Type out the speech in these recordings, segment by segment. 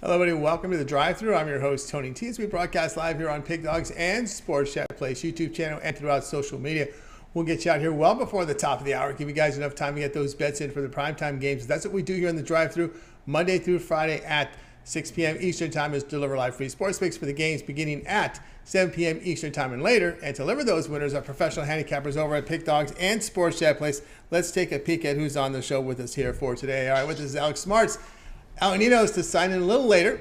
Hello, everybody. Welcome to the drive-thru. I'm your host, Tony T. As we broadcast live here on Pig Dogs and Sports Chat Place YouTube channel and throughout social media. We'll get you out here well before the top of the hour. Give you guys enough time to get those bets in for the primetime games. That's what we do here in the drive-thru Monday through Friday at 6 p.m. Eastern Time is deliver live free sports picks for the games beginning at 7 p.m. Eastern Time and later. And to deliver those winners are professional handicappers over at Pig Dogs and Sports Chat Place. Let's take a peek at who's on the show with us here for today. All right, with us is Alex Smarts, Ninos to sign in a little later.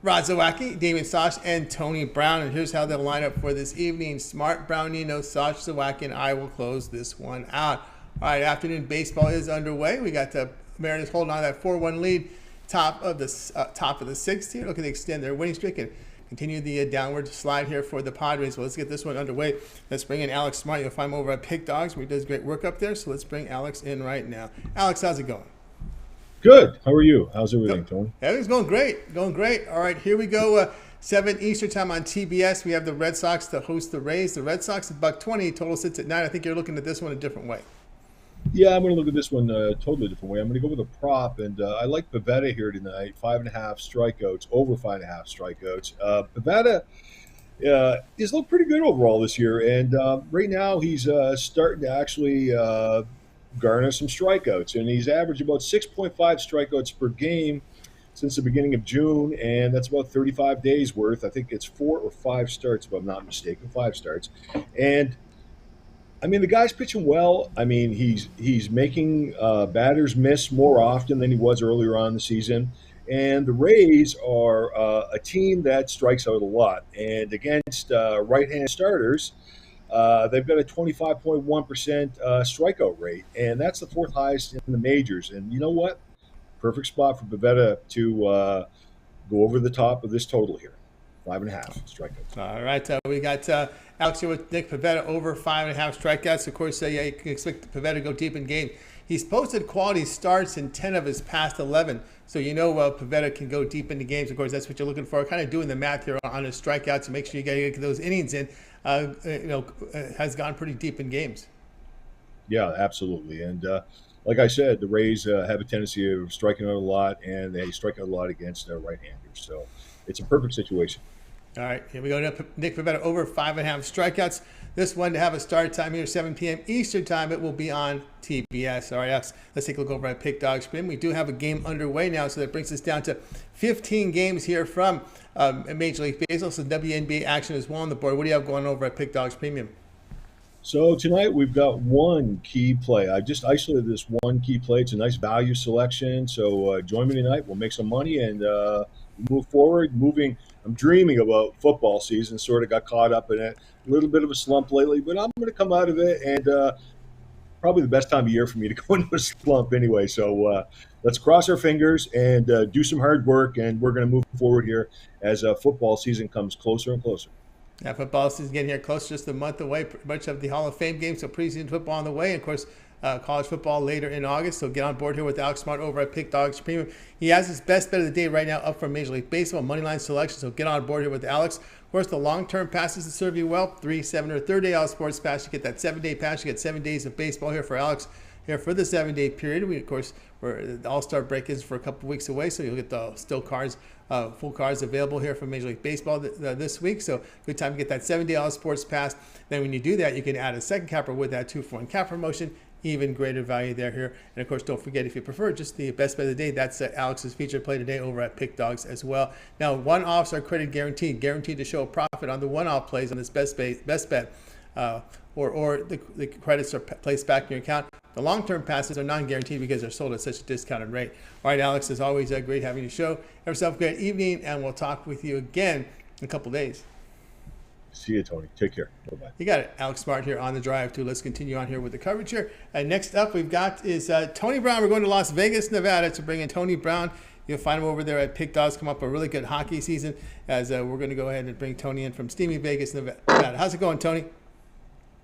Zawacky, Damian Sosh, and Tony Brown. And here's how they'll line up for this evening. Smart, Brown, Ninos, Sosh, Zawacky, and I will close this one out. All right, afternoon baseball is underway. We got the Mariners holding on to that 4-1 lead, top of the sixth here, looking to extend their winning streak and continue the downward slide here for the Padres. Well, let's get this one underway. Let's bring in Alex Smart. You'll find him over at Pig Dogs, where he does great work up there. So let's bring Alex in right now. Alex, how's it going? Good. How are you? How's everything, Tony? Everything's going great. Going great. All right, here we go. 7 Eastern Time on TBS. We have the Red Sox to host the Rays. The Red Sox at $1.20. Total sits at 9. I think you're looking at this one a different way. Yeah, I'm going to look at this one a totally different way. I'm going to go with a prop, and I like Pivetta here tonight. 5.5 strikeouts, over 5.5 strikeouts. Pivetta is looked pretty good overall this year, and right now he's starting to actually garner some strikeouts, and he's averaged about 6.5 strikeouts per game since the beginning of June, and that's about 35 days worth. I think it's 4 or 5 starts, if I'm not mistaken, 5 starts. And I mean, the guy's pitching well. I mean, he's making batters miss more often than he was earlier on in the season. And the Rays are a team that strikes out a lot, and against right-hand starters, they've got a 25.1% strikeout rate, and that's the 4th highest in the majors. And you know what? Perfect spot for Pivetta to go over the top of this total here. 5.5 strikeouts. All right, we got Alex here with Nick Pivetta over 5.5 strikeouts. Of course, yeah, you can expect Pivetta to go deep in game. He's posted quality starts in 10 of his past 11, so you know Pivetta can go deep into games. Of course, that's what you're looking for. Kind of doing the math here on his strikeouts to make sure you get those innings in. Has gone pretty deep in games. Yeah, absolutely. And like I said, the Rays have a tendency of striking out a lot, and they strike out a lot against right-handers. So it's a perfect situation. All right, here we go. Nick Pivetta over 5.5 strikeouts. This one to have a start time here, 7 p.m. Eastern Time. It will be on TBS. All right, let's take a look over at Pig Dogs Premium. We do have a game underway now, so that brings us down to 15 games here from Major League Baseball. So WNBA action is well on the board. What do you have going over at Pig Dogs Premium? So tonight we've got one key play. I just isolated this one key play. It's a nice value selection. So join me tonight. We'll make some money and move forward. I'm dreaming about football season. Sort of got caught up in it. A little bit of a slump lately, but I'm going to come out of it, and probably the best time of year for me to go into a slump anyway. So let's cross our fingers and do some hard work, and we're going to move forward here as football season comes closer and closer. Yeah, football season getting here close, just a month away, pretty much of the Hall of Fame game. So preseason football on the way, and of course, college football later in August. So get on board here with Alex Smart over at Pig Dogs Premium. He has his best bet of the day right now up from Major League Baseball moneyline selection. So get on board here with Alex. Of course, the long-term passes to serve you well. 3, 7, or 30-day all sports pass. You get that 7-day pass. You get 7 days of baseball here for Alex. Here for the 7-day period. The All-Star break is for a couple weeks away, so you'll get the full cards available here for Major League Baseball this week. So good time to get that 7-day all sports pass. Then when you do that, you can add a second capper with that 2-for-1 cap promotion. Even greater value there here. And of course, don't forget, if you prefer just the best bet of the day, that's Alex's featured play today over at Pick Dogs as well. Now, one-offs are credit guaranteed to show a profit on the one-off plays on this best bet, or the credits are placed back in your account. The long-term passes are non-guaranteed because they're sold at such a discounted rate. All right, Alex, as always, great having you show. Have yourself a great evening, and we'll talk with you again in a couple days. See you, Tony. Take care. Bye-bye. You got it. Alex Smart here on the drive, too. Let's continue on here with the coverage here. Next up, we've got is Tony Brown. We're going to Las Vegas, Nevada to bring in Tony Brown. You'll find him over there at Pig Dogs. Come up a really good hockey season as we're going to go ahead and bring Tony in from steamy Vegas, Nevada. How's it going, Tony?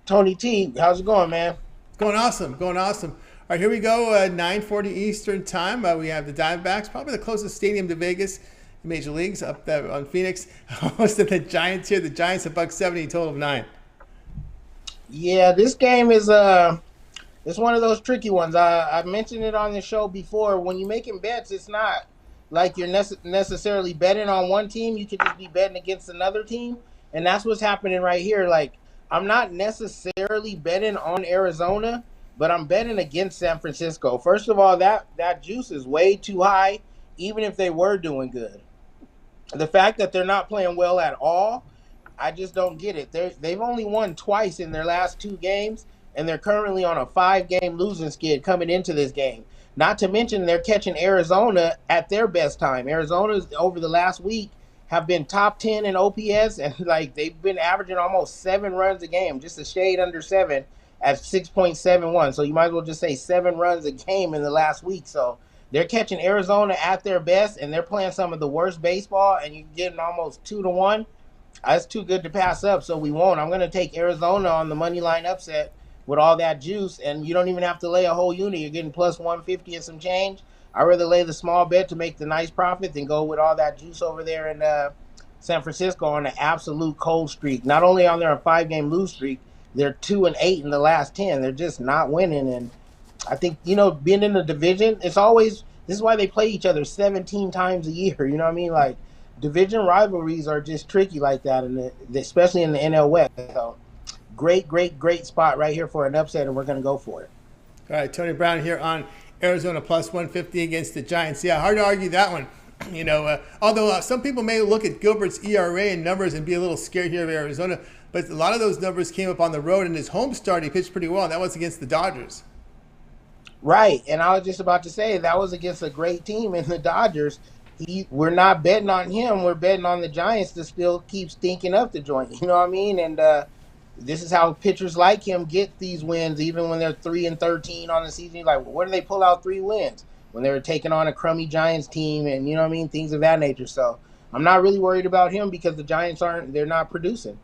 Tony T, how's it going, man? Going awesome. All right, here we go. 9:40 Eastern Time. We have the Diamondbacks, probably the closest stadium to Vegas. Major Leagues up there on Phoenix. Hosting the Giants here. The Giants at $1.70, total of 9. Yeah, this game is it's one of those tricky ones. I mentioned it on the show before. When you're making bets, it's not like you're necessarily betting on one team. You could just be betting against another team, and that's what's happening right here. Like I'm not necessarily betting on Arizona, but I'm betting against San Francisco. First of all, that juice is way too high, even if they were doing good. The fact that they're not playing well at all, I just don't get it. They've only won twice in their last 2 games, and they're currently on a 5-game losing skid coming into this game. Not to mention they're catching Arizona at their best time. Arizona's over the last week have been top 10 in OPS, and like they've been averaging almost 7 runs a game, just a shade under 7 at 6.71. So you might as well just say 7 runs a game in the last week. So they're catching Arizona at their best, and they're playing some of the worst baseball, and you're getting almost 2-1. That's too good to pass up, so we won't. I'm going to take Arizona on the money line upset with all that juice, and you don't even have to lay a whole unit. You're getting plus 150 and some change. I'd rather lay the small bet to make the nice profit than go with all that juice over there in San Francisco on an absolute cold streak. Not only on their 5-game lose streak, they're 2-8 in the last 10. They're just not winning, and I think, being in the division, this is why they play each other 17 times a year. You know what I mean? Like, division rivalries are just tricky like that, and especially in the NL West. So, great spot right here for an upset, and we're going to go for it. All right, Tony Brown here on Arizona plus 150 against the Giants. Yeah, hard to argue that one. Although some people may look at Gilbert's ERA and numbers and be a little scared here of Arizona, but a lot of those numbers came up on the road. In his home start, he pitched pretty well, and that was against the Dodgers. Right, and I was just about to say that was against a great team in the Dodgers. We're not betting on him. We're betting on the Giants to still keep stinking up the joint. You know what I mean? And this is how pitchers like him get these wins, even when they're 3-13 on the season. You're like, where do they pull out 3 wins? When they were taking on a crummy Giants team, and you know what I mean, things of that nature. So I'm not really worried about him because the Giants they're not producing.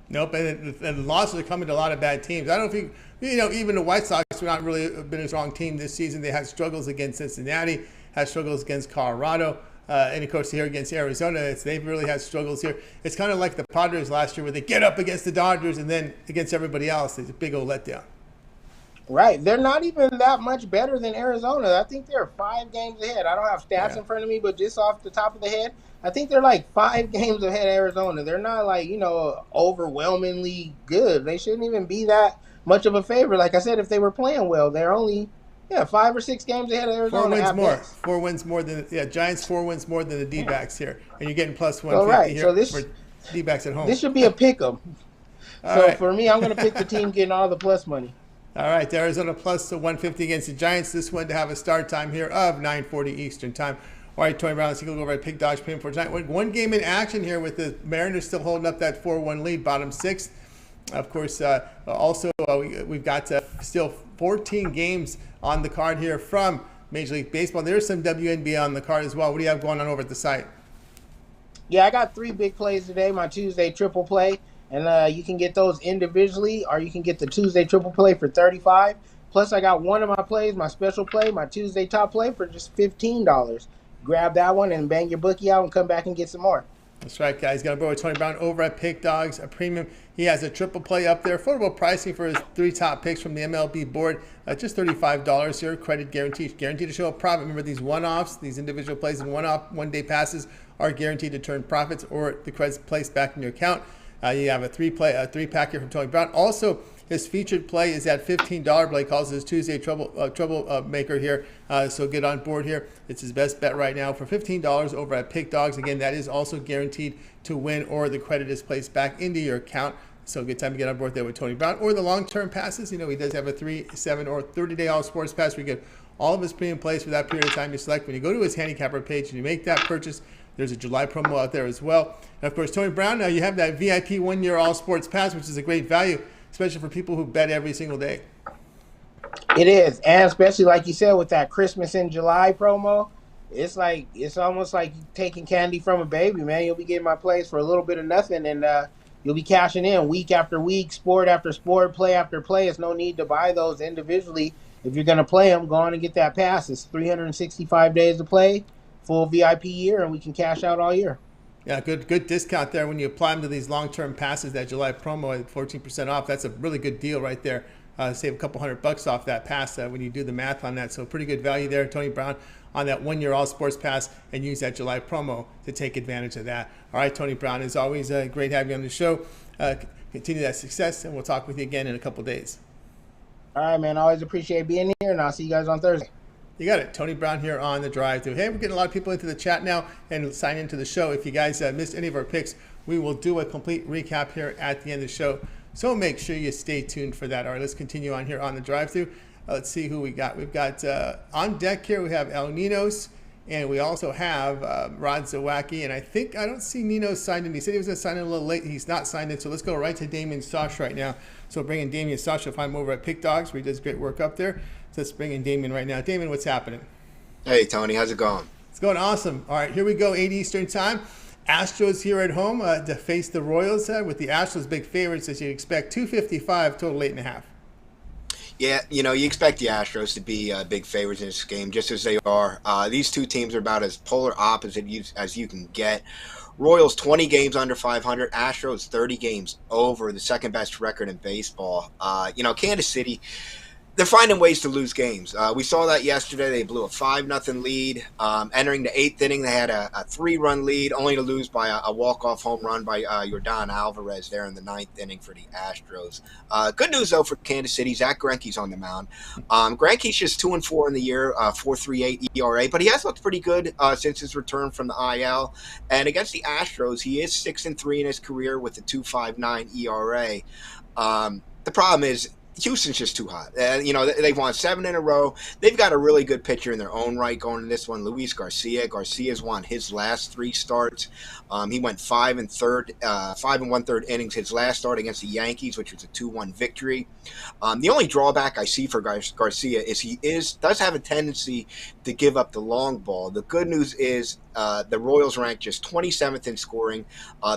Nope, and the losses are coming to a lot of bad teams. I don't think, even the White Sox have not really been a strong team this season. They had struggles against Cincinnati, had struggles against Colorado, and of course here against Arizona, they've really had struggles here. It's kind of like the Padres last year where they get up against the Dodgers and then against everybody else, it's a big old letdown. Right, they're not even that much better than Arizona. I think they're 5 games ahead. I don't have stats in front of me, but just off the top of the head, I think they're like 5 games ahead of Arizona. They're not like, overwhelmingly good. They shouldn't even be that much of a favorite. Like I said, if they were playing well, they're only 5 or 6 games ahead of Arizona. 4 wins more. 4 wins more than Giants. 4 wins more than the D-backs here, and you're getting plus 150 here for D-backs at home. This should be a pick 'em. For me, I'm going to pick the team getting all the plus money. All right, Arizona plus 150 against the Giants. This one to have a start time here of 9:40 Eastern time. All right, Tony Brown, let's go over at Pick Dodge Premium for tonight. One game in action here with the Mariners still holding up that 4-1 lead, bottom 6th. Of course, we've got still 14 games on the card here from Major League Baseball. There's some WNBA on the card as well. What do you have going on over at the site? Yeah, I got 3 big plays today, my Tuesday triple play. And you can get those individually, or you can get the Tuesday triple play for $35. Plus, I got one of my plays, my special play, my Tuesday top play for just $15. Grab that one and bang your bookie out and come back and get some more. That's right, guys. Got a boy with Tony Brown over at Pick Dogs, a premium. He has a triple play up there. Affordable pricing for his 3 top picks from the MLB board. Just $35 here. Credit guaranteed to show a profit. Remember, these one-offs, these individual plays and one-day passes are guaranteed to turn profits or the credits placed back in your account. You have a 3-pack here from Tony Brown. Also, his featured play is at $15 play. Calls it his Tuesday trouble maker here. So get on board here. It's his best bet right now for $15 over at Pick Dogs. Again, that is also guaranteed to win, or the credit is placed back into your account. So good time to get on board there with Tony Brown. Or the long-term passes. He does have a 3, 7, or 30-day all sports pass where you get all of his premium plays for that period of time you select. When you go to his handicapper page and you make that purchase, there's a July promo out there as well. And of course, Tony Brown, now you have that VIP 1-year all sports pass, which is a great value, especially for people who bet every single day. It is, and especially like you said with that Christmas in July promo, it's almost like taking candy from a baby, man. You'll be getting my plays for a little bit of nothing, and you'll be cashing in week after week, sport after sport, play after play. It's no need to buy those individually. If you're going to play them, go on and get that pass. It's 365 days to play, full VIP year, and we can cash out all year. Yeah, good discount there when you apply them to these long-term passes. That July promo at 14% off. That's a really good deal right there save a couple $100 off that pass when you do the math on that. So pretty good value there, Tony Brown, on that 1-year all sports pass, and use that July promo to take advantage of that. All right, Tony Brown, as always, great having you on the show. Continue that success, and we'll talk with you again in a couple days. All right, man. Always appreciate being here, and I'll see you guys on Thursday. You got it. Tony Brown here on the Drive Thru. Hey, we're getting a lot of people into the chat now and sign into the show. If you guys missed any of our picks, we will do a complete recap here at the end of the show. So make sure you stay tuned for that. All right, let's continue on here on the Drive Thru. Let's see who we got. We've got on deck here, we have Ninos, and we also have Rod Zawacky. And I don't see Ninos signed in. He said he was going to sign in a little late. He's not signed in. So let's go right to Damian Sosh right now. So bring in Damian Sosh. You'll find him over at Pick Dogs, where he does great work up there. So let's bring in Damian right now. Damian, what's happening? Hey, Tony. How's it going? It's going awesome. All right, here we go, 8 Eastern time. Astros here at home to face the Royals with the Astros big favorites, as you expect, 255, total 8.5. Yeah, you expect the Astros to be big favorites in this game, just as they are. These two teams are about as polar opposite as you can get. Royals 20 games under 500, Astros 30 games over, the second best record in baseball. Kansas City, they're finding ways to lose games. We saw that yesterday. They blew a 5-0 lead. Entering the 8th inning, they had a 3-run lead, only to lose by a walk-off home run by Yordan Alvarez there in the 9th inning for the Astros. Good news, though, for Kansas City. Zach Greinke's on the mound. Greinke's just 2-4 in the year, 4.38 ERA, but he has looked pretty good since his return from the IL. And against the Astros, he is 6-3 in his career with a 2.59 ERA. The problem is, Houston's just too hot. They've won 7 in a row. They've got a really good pitcher in their own right going to this one, Luis Garcia. Garcia's won his last 3 starts. He went 5 1/3 innings his last start against the Yankees, which was a 2-1 victory. The only drawback I see for Garcia is he does have a tendency to give up the long ball. The good news is the Royals rank just 27th in scoring.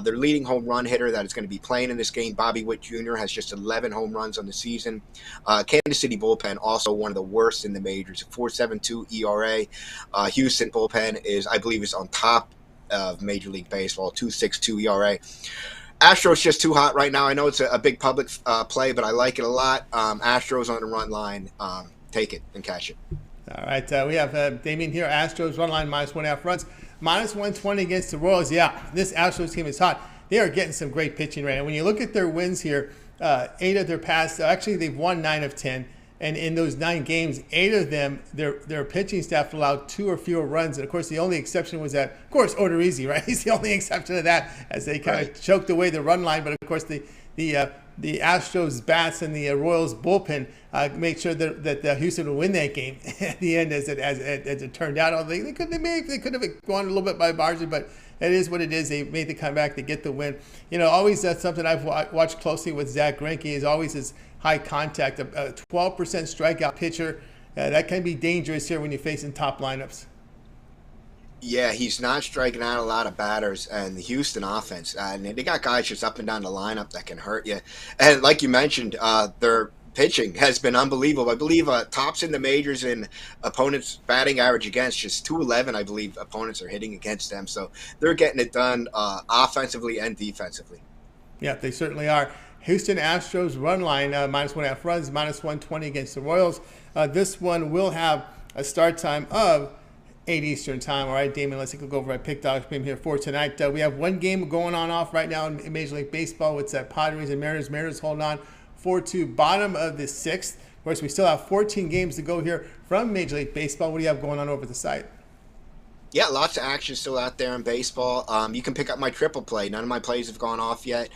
Their leading home run hitter that is going to be playing in this game, Bobby Witt Jr., has just 11 home runs on the season. Kansas City bullpen, also one of the worst in the majors, 4.72 ERA. Houston bullpen I believe is on top of Major League Baseball, 2.62 ERA. Astros just too hot right now. I know it's a big public play, but I like it a lot. Astros on the run line. Take it and cash it. All right, we have Damian here. Astros run line -1.5 runs, -120 against the Royals. Yeah, this Astros team is hot. They are getting some great pitching right now. When you look at their wins here, 8 of their past, actually they've won 9 of 10. And in those 9 games, 8 of them, their pitching staff allowed 2 or fewer runs. And, of course, the only exception was that, of course, Odorizzi, right? He's the only exception to that, as they kind of choked away the run line. But, of course, the Astros bats and the Royals bullpen made sure that Houston would win that game at the end, as it turned out. They could have gone a little bit by margin, but it is what it is. They made the comeback to get the win. Always that's something I've watched closely with Zach Greinke, is always his high contact, a 12% strikeout pitcher. That can be dangerous here when you're facing top lineups. Yeah, he's not striking out a lot of batters, and the Houston offense, and they got guys just up and down the lineup that can hurt you. And like you mentioned, their pitching has been unbelievable. I believe tops in the majors in opponents' batting average against, just 211, I believe, opponents are hitting against them. So they're getting it done offensively and defensively. Yeah, they certainly are. Houston Astros run line, -1.5 runs, -120 against the Royals. This one will have a start time of 8 Eastern time. All right, Damian, let's go over at Pick Dogs Premium here for tonight. We have one game going off right now in Major League Baseball. It's Padres and Mariners. Mariners holding on 4-2, bottom of the 6th. Of course, we still have 14 games to go here from Major League Baseball. What do you have going on over the site? Yeah, lots of action still out there in baseball. You can pick up my triple play. None of my plays have gone off yet.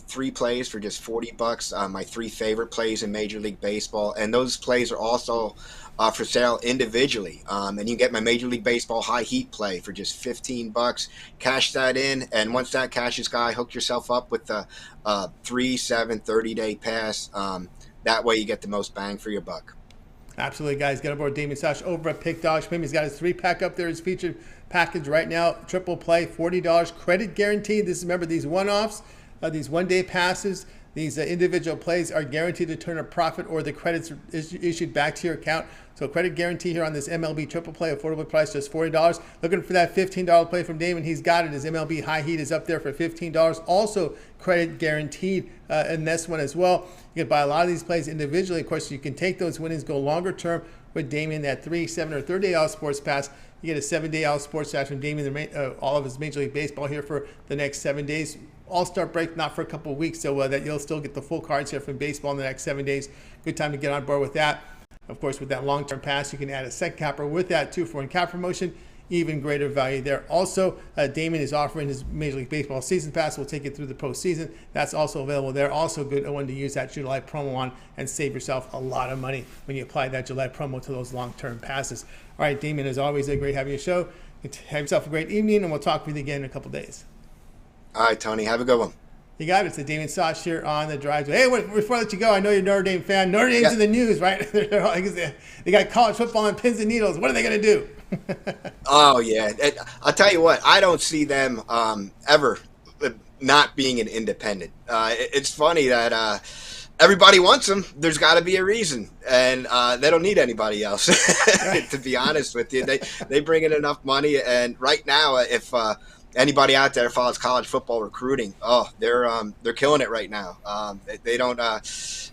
3 plays for just $40. My 3 favorite plays in Major League Baseball, and those plays are also for sale individually. And you can get my Major League Baseball high heat play for just $15. Cash that in, and once that cashes, hook yourself up with the 3, 7, 30-day pass. That way you get the most bang for your buck. Absolutely, guys. Get aboard Damian Sosh over at Pick Dogs Premium. He's got his 3-pack up there. His featured package right now. Triple play, $40. Credit guaranteed. Remember, these one-offs, these one-day passes, These individual plays are guaranteed to turn a profit or the credits issued back to your account. So credit guarantee here on this MLB triple play, affordable price just $40. Looking for that $15 play from Damon. He's got it. His MLB high heat is up there for $15. Also credit guaranteed in this one as well. You can buy a lot of these plays individually. Of course, you can take those winnings, go longer term with Damian, that 3, 7, or 30-day out sports pass. You get a 7-day out sports pass from Damian, all of his Major League Baseball here for the next 7 days. All-Star break, not for a couple of weeks, so that you'll still get the full cards here from baseball in the next 7 days. Good time to get on board with that. Of course, with that long-term pass, you can add a set capper with that 2-for-1 cap promotion. Even greater value there. Also, Damon is offering his Major League Baseball season pass. We'll take you through the postseason. That's also available there. Also good one to use that July promo on and save yourself a lot of money when you apply that July promo to those long-term passes. All right, Damon, as always, great having you show. Have yourself a great evening, and we'll talk with you again in a couple days. All right, Tony. Have a good one. You got it. It's Damian Sosh here on the drive. Hey, before I let you go, I know you're a Notre Dame fan. Notre Dame's in the news, right? They got college football on pins and needles. What are they going to do? Oh, yeah. I'll tell you what. I don't see them ever not being an independent. It's funny that everybody wants them. There's got to be a reason. And they don't need anybody else, to be honest with you. They bring in enough money. And right now, if anybody out there follows college football recruiting, they're killing it right now. They don't.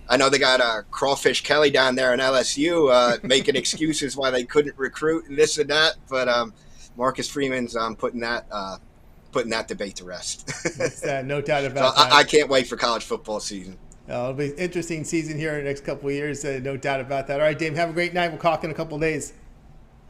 I know they got Crawfish Kelly down there in LSU making excuses why they couldn't recruit and this and that. But Marcus Freeman's putting that debate to rest. No doubt about so that. I can't wait for college football season. It'll be an interesting season here in the next couple of years. No doubt about that. All right, Dave, have a great night. We'll talk in a couple of days.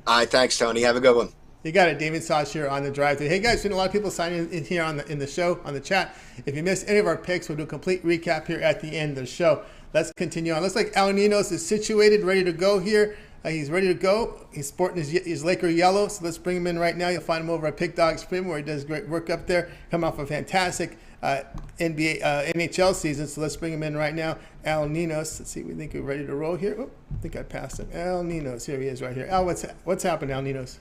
All right, thanks, Tony. Have a good one. You got it, Damian Sosh here on the drive through. Hey guys, seen a lot of people signing in here in the show, on the chat. If you missed any of our picks, we'll do a complete recap here at the end of the show. Let's continue on. Looks like Ninos is situated, ready to go here. He's ready to go. He's sporting his Laker yellow, so let's bring him in right now. You'll find him over at Pick Dog Spring, where he does great work up there. Come off a fantastic NHL season, so let's bring him in right now. Ninos. Let's see, we think we're ready to roll here. Oh, I think I passed him. Ninos, here he is right here. What's happened, Ninos?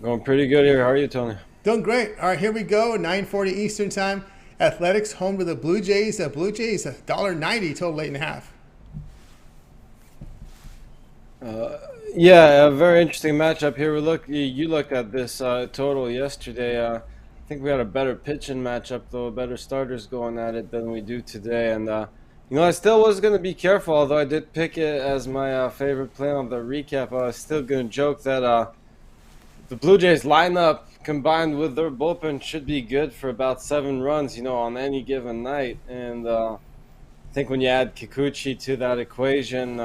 Going pretty good here. How are you, Tony? Doing great. All right, here we go. 9:40 Eastern time. Athletics home to the Blue Jays. Blue Jays $1.90 total 8.5. Yeah, a very interesting matchup here. You looked at this total yesterday. I think we had a better pitching matchup, though, better starters going at it than we do today. And I still was going to be careful, although I did pick it as my favorite play on the recap. I was still going to joke that the Blue Jays lineup combined with their bullpen should be good for about 7 runs, on any given night. And I think when you add Kikuchi to that equation,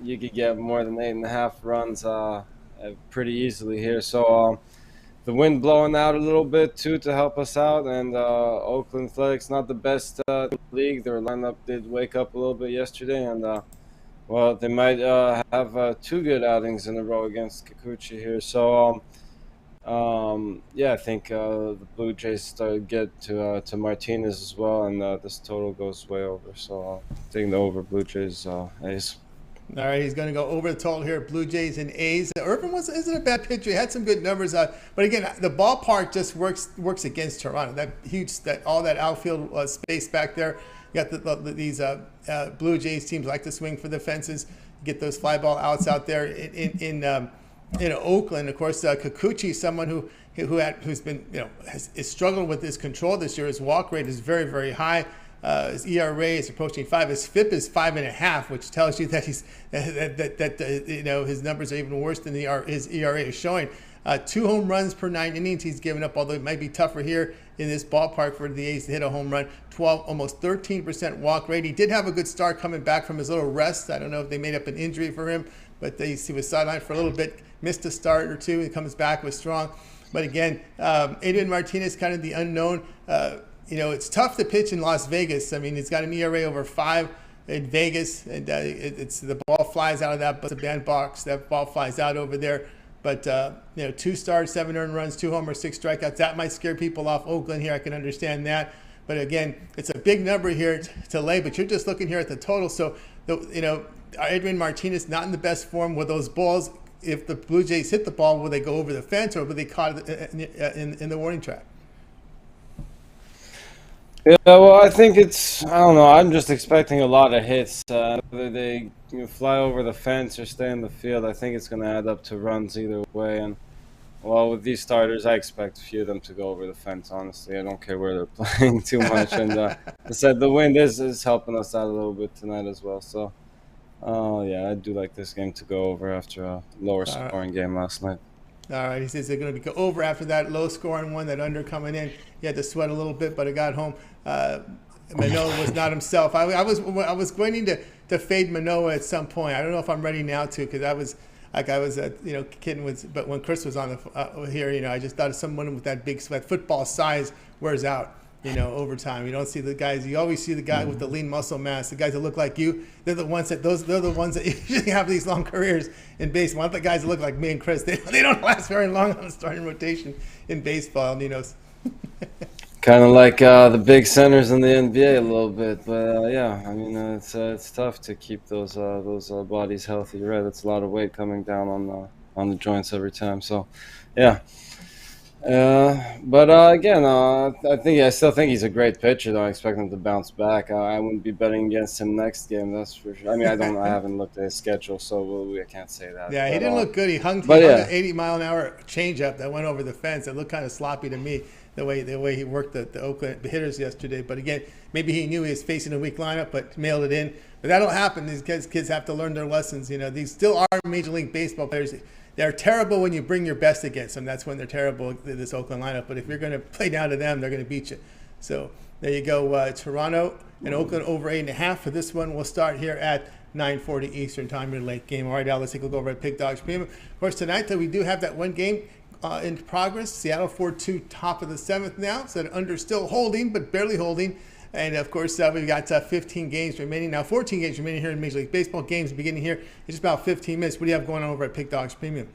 you could get more than 8.5 runs pretty easily here. So the wind blowing out a little bit too to help us out, and Oakland Athletics not the best in the league. Their lineup did wake up a little bit yesterday, and they might have 2 good outings in a row against Kikuchi here. So I think the Blue Jays get to Martinez as well, and this total goes way over. So taking the over Blue Jays A's. All right, he's going to go over the total here. Blue Jays and A's. Urban isn't a bad pitcher. He had some good numbers, but again, the ballpark just works against Toronto. All that outfield space back there. You got these Blue Jays teams like to swing for the fences, get those fly ball outs out there. In Oakland, of course, Kikuchi, someone who's been is struggling with his control this year. His walk rate is very, very high. His ERA is approaching 5. His FIP is 5.5, which tells you that his numbers are even worse than his ERA is showing. 2 home runs per 9 innings he's given up, although it might be tougher here in this ballpark for the A's to hit a home run. Almost 13% walk rate. He did have a good start coming back from his little rest. I don't know if they made up an injury for him, but he was sidelined for a little bit, missed a start or 2. He comes back, was strong. But again, Adrian Martinez, kind of the unknown. It's tough to pitch in Las Vegas. I mean, he's got an ERA over 5 in Vegas, and the ball flies out of that bandbox. That ball flies out over there. But 2 starts, 7 earned runs, 2 homers, 6 strikeouts. That might scare people off Oakland here. I can understand that. But again, it's a big number here to lay. But you're just looking here at the total. So Adrian Martinez not in the best form with those balls. If the Blue Jays hit the ball, will they go over the fence or will they caught it in the warning track? Yeah, well, I think I don't know. I'm just expecting a lot of hits. Whether they fly over the fence or stay in the field, I think it's going to add up to runs either way. And well, with these starters, I expect a few of them to go over the fence. Honestly, I don't care where they're playing too much. And I said the wind is helping us out a little bit tonight as well. So, oh yeah, I do like this game to go over after a lower scoring game last night. All right, he says they're going to go over after that low-scoring one, that under coming in. He had to sweat a little bit, but it got home. Manoah was not himself. I was going to fade Manoah at some point. I don't know if I'm ready now to, because I was kidding with. But when Chris was on the here, I just thought of someone with that big sweat. Football size wears out. Over time. You don't see the guys. You always see the guy with the lean muscle mass. The guys that look like you, they're the ones that usually have these long careers in baseball. Not the guys that look like me and Chris. They don't last very long on the starting rotation in baseball. Ninos. Kind of like the big centers in the NBA a little bit, but yeah, I mean it's tough to keep those bodies healthy. You're right, it's a lot of weight coming down on the joints every time. So, yeah. But again, I still think he's a great pitcher. Though I expect him to bounce back. I wouldn't be betting against him next game. That's for sure. I mean, I haven't looked at his schedule, so I can't say that. Yeah, he didn't look good. He hung an 80-mile-an-hour changeup that went over the fence. It looked kind of sloppy to me the way he worked the Oakland hitters yesterday. But again, maybe he knew he was facing a weak lineup, but mailed it in. But that'll happen. These kids have to learn their lessons. These still are Major League Baseball players. They're terrible when you bring your best against them. That's when they're terrible, this Oakland lineup. But if you're going to play down to them, they're going to beat you. So there you go. Toronto and Oakland over 8.5 for this one. We'll start here at 9:40 Eastern time in late game. All right, now let's take a look over at Pick Dogs Premium. Of course, tonight, though, we do have that one game in progress. Seattle 4-2, top of the 7th now. So the under still holding, but barely holding. And, of course, we've got 15 games remaining. Now, 14 games remaining here in Major League Baseball. Games beginning here in just about 15 minutes. What do you have going on over at Pick Dogs Premium?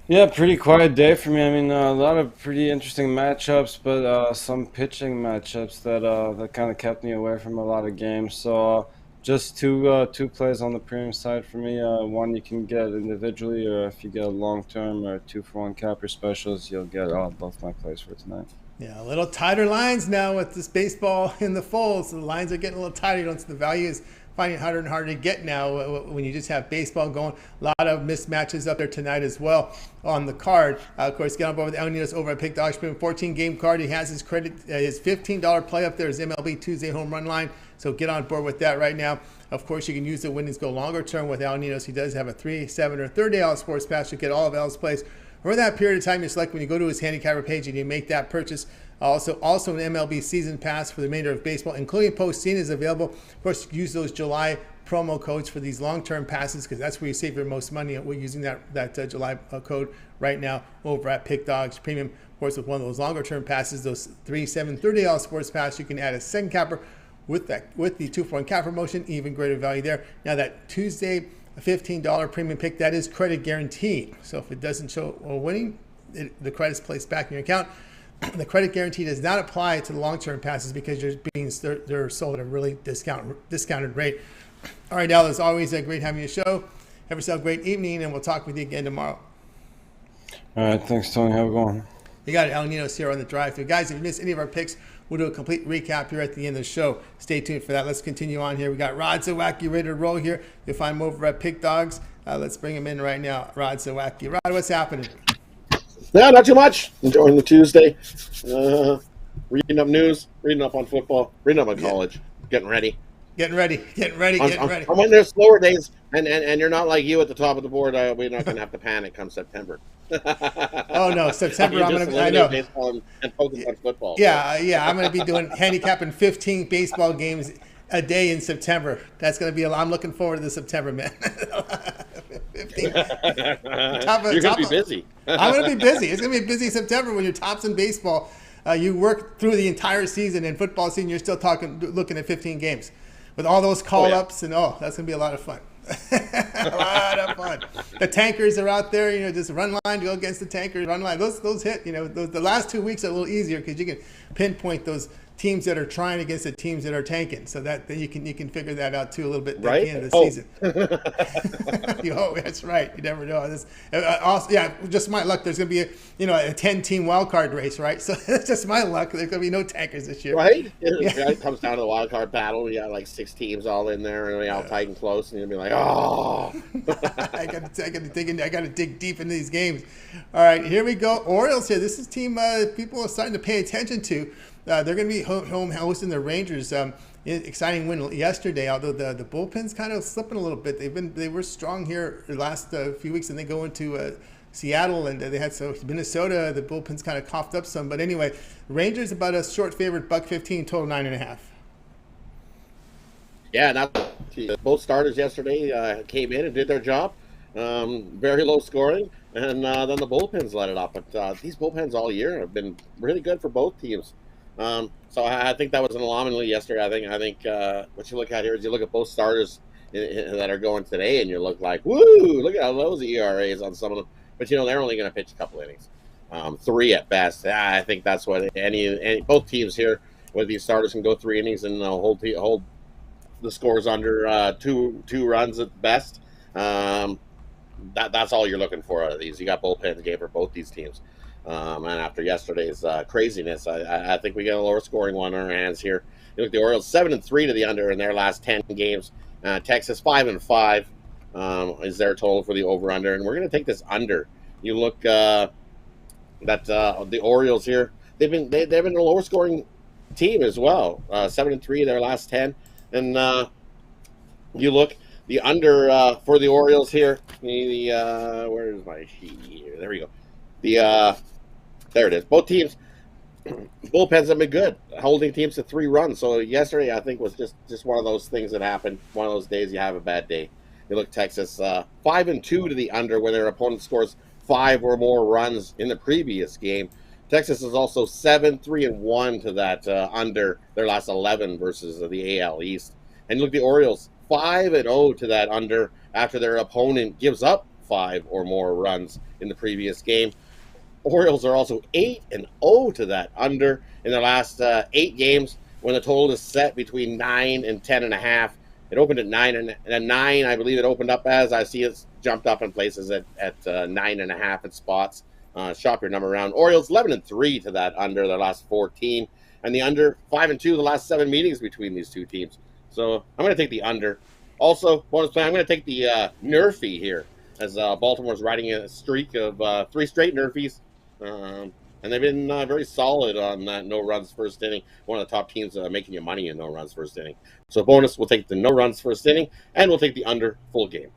Yeah, pretty quiet day for me. I mean, a lot of pretty interesting matchups, but some pitching matchups that kind of kept me away from a lot of games. So just two plays on the premium side for me. One you can get individually, or if you get a long-term or 2-for-1 capper specials, you'll get both my plays for tonight. Yeah, a little tighter lines now with this baseball in the fold. So the lines are getting a little tighter. You don't see the values finding it harder and harder to get now when you just have baseball going. A lot of mismatches up there tonight as well on the card. Of course, get on board with Ninos over at Pick Dogs. 14-game card. He has his $15 play up there, his MLB Tuesday home run line. So get on board with that right now. Of course, you can use the winnings go longer term with Ninos. He does have a 3, 7, or 30 sports pass. You get all of Al's plays. For that period of time, you select when you go to his handicapper page and you make that purchase. Also an MLB season pass for the remainder of baseball, including postseason, is available. Of course, use those July promo codes for these long-term passes because that's where you save your most money. We're using that July code right now over at Pick Dogs Premium. Of course, with one of those longer-term passes, those 3, 7, 30 sports pass, you can add a second capper with the 2-for-1 cap promotion, even greater value there. Now that Tuesday $15 premium pick, that is credit guaranteed. So if it doesn't show winning, the credit's placed back in your account. The credit guarantee does not apply to the long-term passes because they're sold at a really discounted rate. All right, Al, as always, great having you show. Have yourself a great evening, and we'll talk with you again tomorrow. All right, thanks, Tony. Have a good one. You got it, Al Ninos here on the drive-thru. Guys, if you missed any of our picks, we'll do a complete recap here at the end of the show. Stay tuned for that. Let's continue on here. We got Rod Zawacky ready to roll here. You'll find him over at Pick Dogs. Let's bring him in right now, Rod Zawacky. Rod, what's happening? Yeah, not too much. Enjoying the Tuesday. Reading up news, reading up on football, reading up on college, getting ready. Getting ready. I'm when there's slower days, and you're not like you at the top of the board. We're not going to have to panic come September. Oh no, September I'm going to. I know. Baseball and focus on football. Yeah. I'm going to be doing handicapping 15 baseball games a day in September. That's going to be. I'm looking forward to the September, man. 15. You're going to be busy. I'm going to be busy. It's going to be a busy September when you're tops in baseball. You work through the entire season, and football season, you're still looking at 15 games with all those call-ups, and that's going to be a lot of fun. A lot of fun. The tankers are out there, just run line, go against the tankers, run line. Those hit, the last 2 weeks are a little easier because you can pinpoint those teams that are trying against the teams that are tanking. So that then you can figure that out too a little bit at Right? the end of the season. That's right. You never know. This also, yeah, just my luck. There's going to be a 10-team wild card race, right? So that's just my luck. There's going to be no tankers this year. Right? Yeah. It comes down to the wild card battle. We got like 6 teams all in there, and they all tight and close, and you'll be like, oh. I got to dig deep into these games. All right, here we go. Orioles here. This is a team people are starting to pay attention to. They're going to be home hosting the Rangers. Exciting win yesterday, although the bullpen's kind of slipping a little bit. They were strong here the last few weeks, and they go into Seattle, and they had Minnesota. The bullpen's kind of coughed up some, but anyway, Rangers about a short favorite, $1.15, total 9.5. Yeah, now both starters yesterday came in and did their job. Very low scoring, and then the bullpens let it up. But these bullpens all year have been really good for both teams. So I think that was an anomaly yesterday. I think what you look at here is you look at both starters that are going today, and you look like, woo! Look at how low the ERAs on some of them. But they're only going to pitch a couple innings, 3 at best. I think that's what both teams here with these starters can go 3 innings and hold the scores under two runs at best. That's all you're looking for out of these. You got bullpens game for both these teams. And after yesterday's craziness, I think we get a lower scoring one on our hands here. You look at the Orioles 7-3 to the under in their last 10 games. Texas 5-5 is their total for the over under, and we're going to take this under. You look that the Orioles here, they've been a lower scoring team as well. 7-3 their last 10, and you look the under for the Orioles here. Where's my sheet here? There we go. There it is. Both teams, bullpens have been good, holding teams to 3 runs. So yesterday, I think, was just one of those things that happened. One of those days you have a bad day. You look Texas 5-2 to the under when their opponent scores 5 or more runs in the previous game. Texas is also 7-3-1 to that under their last 11 versus the AL East. And look at the Orioles 5-0 to that under after their opponent gives up 5 or more runs in the previous game. Orioles are also 8-0 to that under in their last 8 games when the total is set between 9 and 10.5. It opened at 9, and at 9, I believe it opened up as I see it's jumped up in places at 9.5 at spots. Shop your number around. Orioles 11-3 to that under their last 14, and the under 5-2 the last 7 meetings between these two teams. So I'm going to take the under. Also, bonus play, I'm going to take the Nerfy here as Baltimore's riding a streak of 3 straight Nerfies. And they've been very solid on that no runs first inning. One of the top teams making you money in no runs first inning. So bonus, we'll take the no runs first inning, and we'll take the under full game.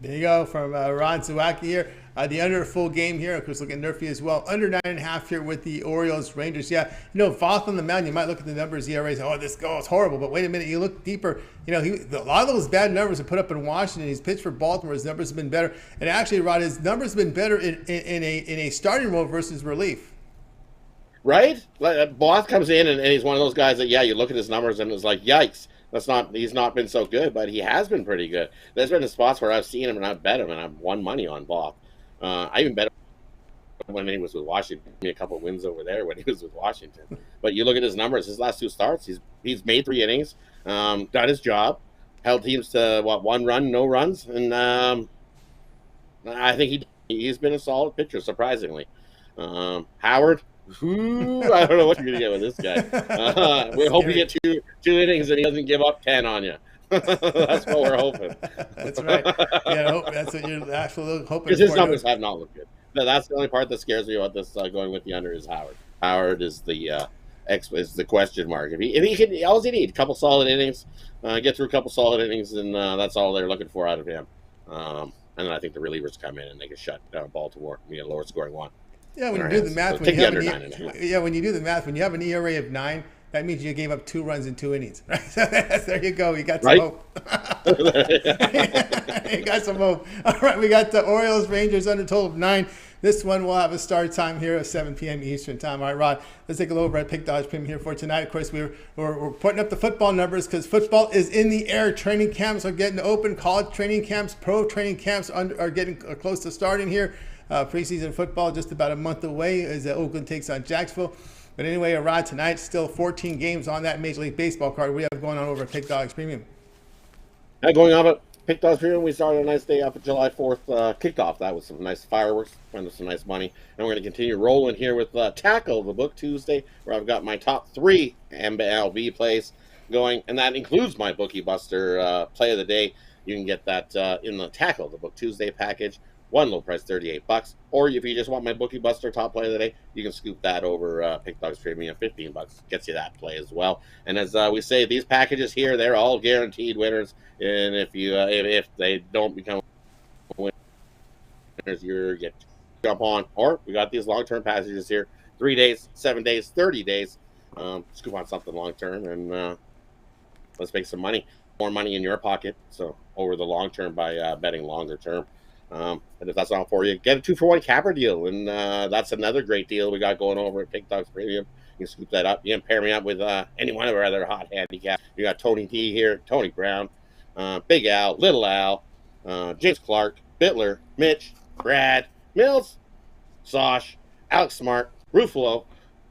There you go from Ron Zawacky here. The under full game here, of course, look at Nerfy as well. Under 9.5 here with the Orioles, Rangers. Yeah, Voth on the mound, you might look at the numbers, ERAs, this goal is horrible. But wait a minute, you look deeper. A lot of those bad numbers are put up in Washington. He's pitched for Baltimore. His numbers have been better. And actually, Rod, his numbers have been better in a starting role versus relief. Right? Voth comes in, and he's one of those guys that, you look at his numbers, and it's like, yikes. He's not been so good, but he has been pretty good. There's been spots where I've seen him and I've bet him, and I've won money on Voth. I even bet him when he was with Washington. A couple of wins over there when he was with Washington. But you look at his numbers, his last 2 starts, he's made 3 innings, done his job, held teams to 1 run, no runs, and I think he's been a solid pitcher, surprisingly. Howard. I don't know what you're going to get with this guy. We hope you get 2 innings and he doesn't give up 10 on you. That's what we're hoping. That's right. Yeah, that's what you're actually hoping for. Because his numbers have not looked good. That's the only part that scares me about this going with the under is Howard. Howard is the question mark. If he can, all he needs a couple solid innings, get through a couple solid innings, and that's all they're looking for out of him. And then I think the relievers come in and they can shut down Baltimore and get a lower scoring one. Yeah, when you do the math, when you do the math, when you have an ERA of 9, that means you gave up 2 runs in 2 innings. Right? So there you go. You got some hope. You got some hope. All right, we got the Orioles, Rangers under total of 9. This one will have a start time here at 7 p.m. Eastern time. All right, Rod, let's take a look over at Pick Dodge Premium here for tonight. Of course, we're putting up the football numbers because football is in the air. Training camps are getting open. College training camps, pro training camps are getting close to starting here. Preseason football just about a month away as Oakland takes on Jacksonville. But anyway, Rod, tonight, still 14 games on that Major League Baseball card we have going on over at Pick Dogs Premium. Going on at Pick Dogs Premium, we started a nice day off of July 4th kickoff. That was some nice fireworks, and some nice money. And we're going to continue rolling here with Tackle the Book Tuesday, where I've got my top 3 MLB plays going, and that includes my Bookie Buster play of the day. You can get that in the Tackle the Book Tuesday package. One low price, $38. Or if you just want my Bookie Buster top play of the day, you can scoop that over Pick Dogs Premium, $15. Gets you that play as well. And as we say, these packages here, they're all guaranteed winners. And if you if they don't become winners, you get to jump on. Or we got these long-term packages here, 3 days, 7 days, 30 days. Scoop on something long-term, and let's make some money. More money in your pocket. So over the long term by betting longer term. And if that's not for you, get a 2-for-1 capper deal, and that's another great deal we got going over at Pick Dogs Premium. You can scoop that up. You can pair me up with any one of our other hot handicaps. You got Tony T here, Tony Brown, Big Al, Little Al, James Clark, Bittler, Mitch, Brad, Mills, Sosh, Alex Smart, Ruffalo.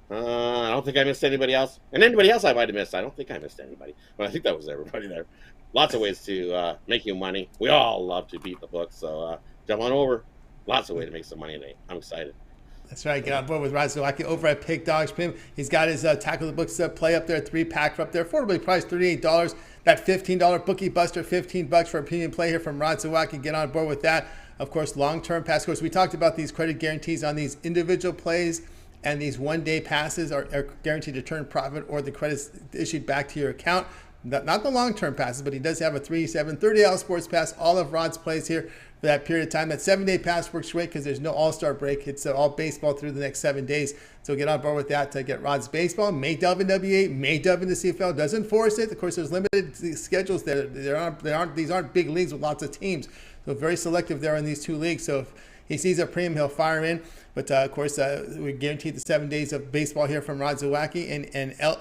I don't think I missed anybody else. And anybody else I might have missed. I don't think I missed anybody. But I think that was everybody there. Lots of ways to make you money. We all love to beat the book, so jump on over. Lots of ways to make some money today. I'm excited. That's right. Get on board with Rod Zawacky over at Pick Dogs Premium. He's got his Tackle the Books play up there, 3-pack up there, affordably priced $38. That $15 Bookie Buster, $15 for a premium play here from Rod Zawacky. Get on board with that. Of course, long-term pass. Of course, we talked about these credit guarantees on these individual plays, and these one-day passes are guaranteed to turn profit or the credits issued back to your account. Not the long-term passes, but he does have a 3, 7, 30-hour sports pass. All of Rod's plays here for that period of time. That 7-day pass works great because there's no all-star break. It's all baseball through the next 7 days. So get on board with that to get Rod's baseball. May delve into WA, may delve into CFL. Doesn't force it. Of course, there's limited schedules there. These aren't big leagues with lots of teams. So very selective there in these 2 leagues. So if he sees a premium, he'll fire in. But of course, we guaranteed the 7 days of baseball here from Rod Zawacky and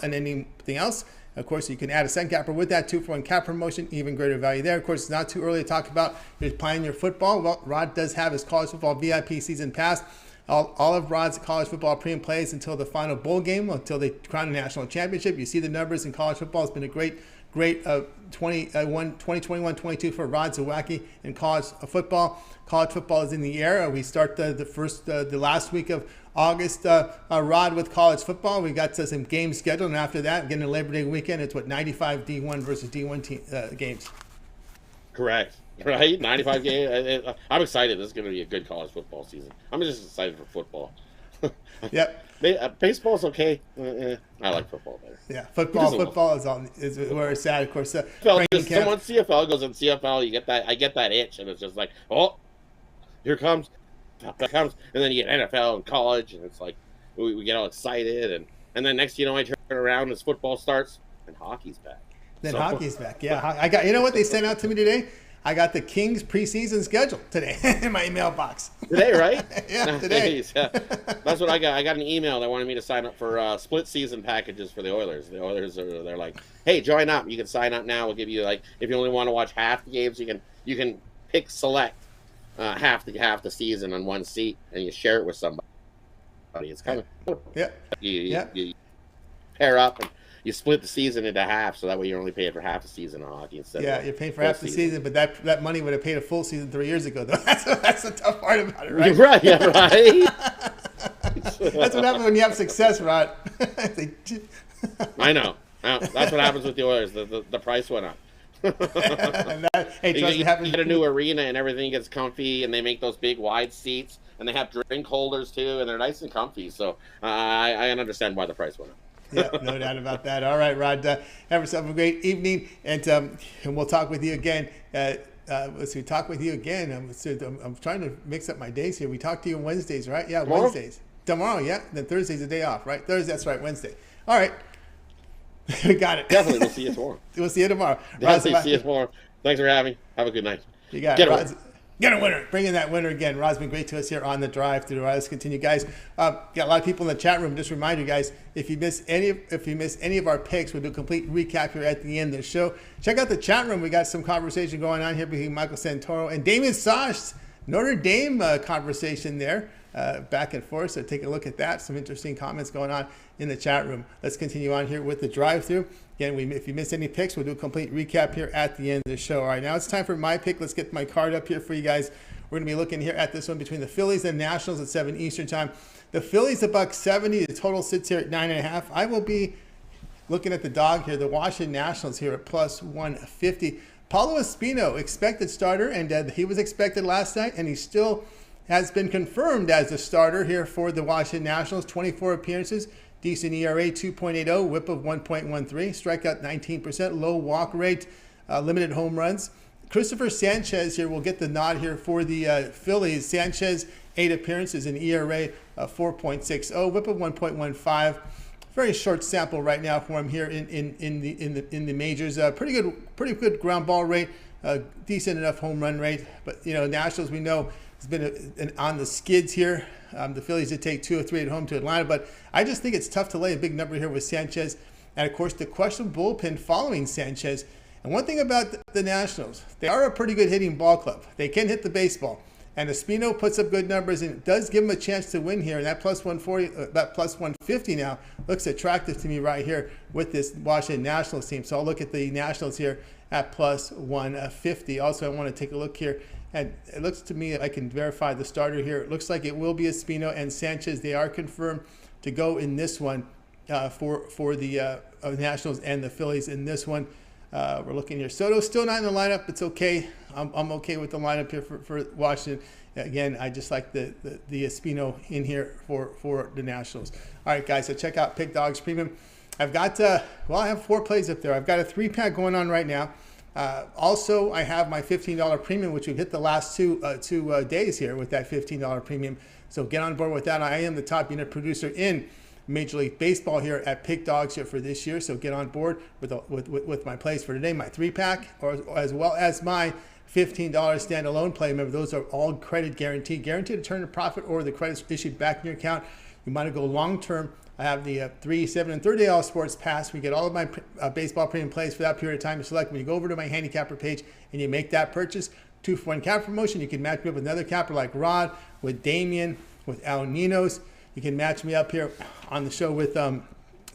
anything else. Of course, you can add a second capper with that 2-for-1 cap promotion, even greater value there. Of course, it's not too early to talk about you're playing your football. Well, Rod does have his college football VIP season pass. All of Rod's college football premium plays until the final bowl game, until they crown a national championship. You see the numbers in college football. It's been a great 2021-22 for Rod Zawacky in college football. College football is in the air. We start the last week of August, Rod, with college football. We got some games scheduled, and after that, getting a Labor Day weekend, it's 95 D1 versus D1 games. Correct. Right? 95 games. I'm excited. This is going to be a good college football season. I'm just excited for football. Yep. Baseball's okay. I like football better. Yeah, football is where it's at. Of course, someone CFL goes in CFL, I get that itch, and it's just like, oh, here comes, and then you get NFL and college, and it's like we get all excited, and then next, I turn around as football starts, and hockey's back. Hockey's back. Yeah, I got. You know what they sent out to me today? I got the Kings preseason schedule today in my email box. Today, right? Yeah, today. Yeah. That's what I got. I got an email that wanted me to sign up for split season packages for the Oilers. The Oilers they're like, hey, join up. You can sign up now. We'll give you if you only want to watch half the games, you can select half the season on one seat, and you share it with somebody. It's kind of you pair up and you split the season into half, so that way you're only paying for half the season on hockey instead. Yeah, you're paying for half the season, but that money would have paid a full season 3 years ago, though. That's the tough part about it, right? Right, yeah, right. That's what happens when you have success, Rod. I know. That's what happens with the Oilers. The price went up. You get a new arena and everything gets comfy, and they make those big wide seats, and they have drink holders too, and they're nice and comfy. So I understand why the price went up. Yeah, no doubt about that. All right, Rod, have yourself a great evening, and we'll talk with you again. We talk with you again. I'm trying to mix up my days here. We talk to you on Wednesdays, right? Yeah, tomorrow? Wednesdays. Tomorrow, yeah. Then Thursday's a day off, right? Thursday, that's right, Wednesday. All right. We got it. Definitely, we'll see you tomorrow. We'll see you tomorrow. Definitely see you tomorrow. Thanks for having me. Have a good night. You got it. Get a winner. Bring in that winner again. Rod's been great to us here on the drive through. Let's continue, guys. Got a lot of people in the chat room. Just remind you guys, if you miss any of our picks, we'll do a complete recap here at the end of the show. Check out the chat room. We got some conversation going on here between Michael Santoro and Damian Sosh. Notre Dame conversation there. back and forth. So take a look at that. Some interesting comments going on in the chat room. Let's continue on here with the drive-through. Again, if you missed any picks, we'll do a complete recap here at the end of the show. All right, now it's time for my pick. Let's get my card up here for you guys. We're going to be looking here at this one between the Phillies and Nationals at 7 Eastern time. The Phillies $1.70. The total sits here at 9.5. I will be looking at the dog here, the Washington Nationals here at plus 150. Paulo Espino, expected starter, and he was expected last night, and he still has been confirmed as a starter here for the Washington Nationals. 24 appearances, decent ERA 2.80, whip of 1.13, strikeout 19%, low walk rate, limited home runs. Christopher Sanchez here will get the nod here for the Phillies. Sanchez, 8 appearances, an ERA of 4.60, whip of 1.15. Very short sample right now for him here in the majors. Pretty good ground ball rate, decent enough home run rate. But Nationals, we know, has been on the skids here. The Phillies did take 2 or 3 at home to Atlanta, but I just think it's tough to lay a big number here with Sanchez, and of course the questionable bullpen following Sanchez. And one thing about the Nationals, they are a pretty good hitting ball club. They can hit the baseball. And Espino puts up good numbers and does give him a chance to win here. And that plus 140, that plus 150 now looks attractive to me right here with this Washington Nationals team. So I'll look at the Nationals here at plus 150. Also, I want to take a look here. And it looks to me, I can verify the starter here. It looks like it will be Espino and Sanchez. They are confirmed to go in this one for the Nationals and the Phillies in this one. We're looking here. Soto's still not in the lineup. It's okay. I'm okay with the lineup here for Washington. Again, I just like the Espino in here for the Nationals. All right, guys, so check out Pick Dogs Premium. I've got, I have 4 plays up there. I've got a 3-pack going on right now. Also, I have my $15 premium, which we've hit the last two days here with that $15 premium. So get on board with that. I am the top unit producer in Major League Baseball here at Pick Dogs here for this year. So get on board with my plays for today, my 3-pack, or as well as my $15 standalone play. Remember, those are all credit guaranteed to turn a profit or the credits issued back in your account. You might go long term. I have the 3, 7, and 30-day All Sports Pass. We get all of my baseball premium plays for that period of time to select. When you go over to my Handicapper page and you make that purchase, 2-for-1 cap promotion, you can match me up with another capper like Rod, with Damian, with Ninos. You can match me up here on the show with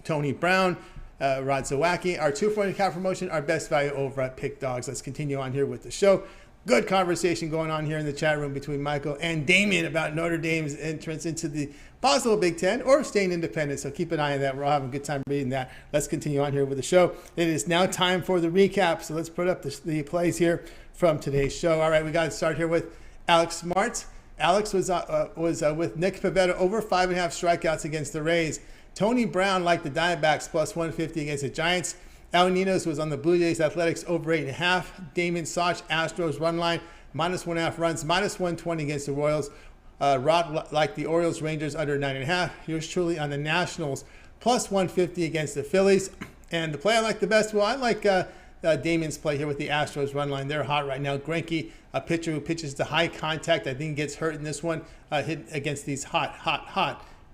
Tony Brown, Rod Zawacky. Our 2-for-1 cap promotion, our best value over at Pick Dogs. Let's continue on here with the show. Good conversation going on here in the chat room between Michael and Damian about Notre Dame's entrance into the possible Big Ten or staying independent. So keep an eye on that. We're all having a good time reading that. Let's continue on here with the show. It is now time for the recap. So let's put up the plays here from today's show. All right, we got to start here with Alex Smart. Alex was with Nick Pivetta over 5.5 strikeouts against the Rays. Tony Brown liked the Diamondbacks plus 150 against the Giants. Ninos was on the Blue Jays Athletics over 8.5. Damian Sosh, Astros run line, minus 1.5 runs, minus 120 against the Royals. Rod liked the Orioles Rangers under 9.5. Yours truly on the Nationals plus 150 against the Phillies. And the play I like the best, well, I like Damian's play here with the Astros run line. They're hot right now. Greinke, a pitcher who pitches to high contact, I think gets hurt in this one, hit against these hot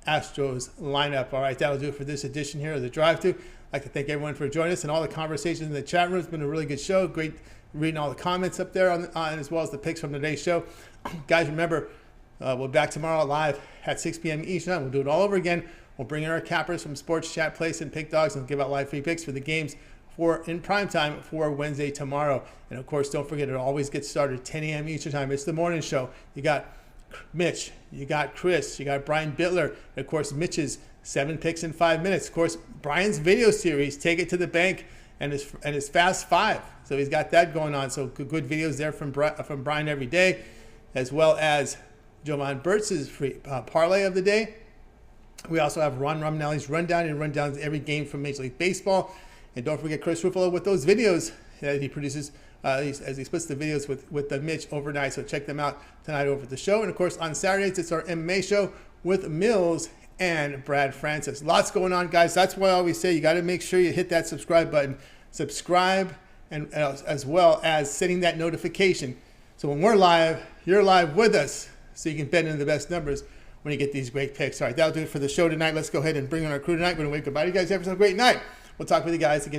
Astros lineup. All right, that'll do it for this edition here of the Drive-Thru. I'd like to thank everyone for joining us and all the conversations in the chat room. It's been a really good show. Great reading all the comments up there on as well as the picks from today's show. Guys, remember, we'll be back tomorrow live at 6 p.m. Eastern time. We'll do it all over again. We'll bring in our cappers from Sports Chat Place and Pick Dogs and give out live free picks for the games in prime time for Wednesday tomorrow. And of course, don't forget, it always gets started at 10 a.m. Eastern time. It's the morning show. You got Mitch, you got Chris, you got Brian Bittler, and of course Mitch's 7 picks in 5 minutes. Of course, Brian's video series, Take It to the Bank, and his Fast 5. So he's got that going on. So good videos there from Brian every day, as well as Jovan Burtz's free parlay of the day. We also have Ron Romnelli's rundown and rundowns every game from Major League Baseball. And don't forget Chris Ruffalo with those videos that he produces as he splits the videos with Mitch overnight. So check them out tonight over at the show. And of course, on Saturdays, it's our MMA show with Mills and Brad Francis. Lots going on, guys. That's why I always say you got to make sure you hit that subscribe button. Subscribe, and as well as setting that notification. So when we're live, you're live with us, so you can bet into the best numbers when you get these great picks. All right, that'll do it for the show tonight. Let's go ahead and bring on our crew tonight. We're going to wave goodbye to you guys. Have a great night. We'll talk with you guys again.